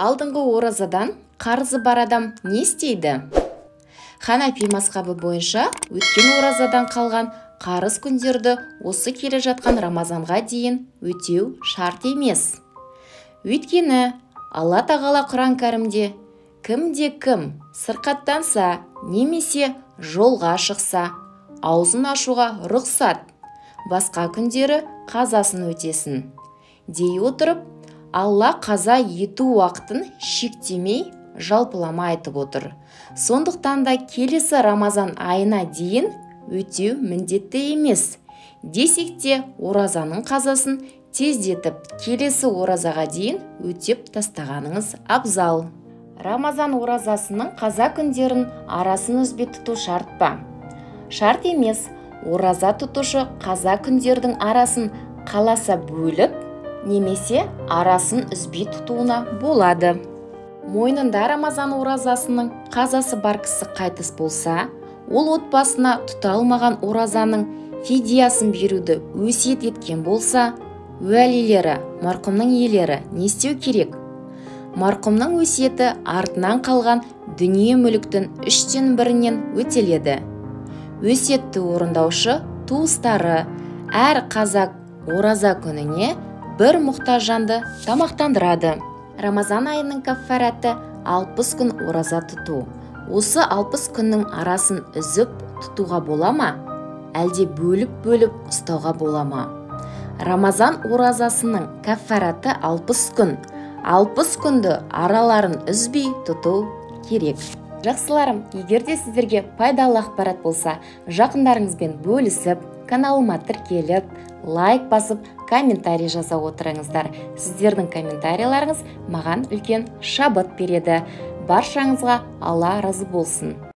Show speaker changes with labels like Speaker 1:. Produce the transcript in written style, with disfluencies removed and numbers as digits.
Speaker 1: Алдыңғы оразадан қарызы бар адам не істейді? Ханафи мазхабы бойынша өткен оразадан қалған қарыз күндерді осы келе жатқан Рамазанға дейін өтеу шарт емес. Өйткені Алла тағала Құран кәрімде кімде-кім сырқаттанса немесе жолға шықса, аузын ашуға рұқсат, басқа күндері қазасын өтесін дей отырып, Алла қаза ету уақытын шектемей жалпылама айтып отыр. Сондықтан да келесі Рамазан айына дейін өтеу міндетті емес. Десек те оразаның қазасын тездетіп, келесі оразаға дейін өтеп тастағаныңыз абзал. Рамазан оразасының қаза күндерін арасын үзбей тұту шарт па? Шарт емес. Ораза тұтушы қаза күндердің арасын қаласа бөліп, немесе арасын үзбей тұтуына болады. Мойнында Рамазан оразасының қазасы бар кісі қайтыс болса, ол отбасына тұта алмаған оразаның фидиясын беруді өсиет еткен болса, уәлилері, марқұмның иелері не істеу керек? Марқұмның өсиеті артынан қалған дүние мүліктің 1/3-нен өтеледі. Өсиетті орындаушы туыстары әр қаза ораза күніне бір мұқтаж жанды тамақтандырады. Рамазан айының каффараты 60 күн ораза тұту. Осы 60 күннің арасын үзіп тұтуға бола ма? Әлде бөліп ұстауға бола ма? Рамазан оразасының каффараты 60 күн. 60 күнді араларын үзбей тұту керек. Жақсыларым, егер де сіздерге пайдалы ақпарат болса, жақындарыңызбен бөлісіп, каналыма тіркеліп, лайк басып, комментарий жаза отырыңыздар. Сіздердің комментарийларыңыз маған үлкен шабыт береді. Баршаңызға Алла разы болсын.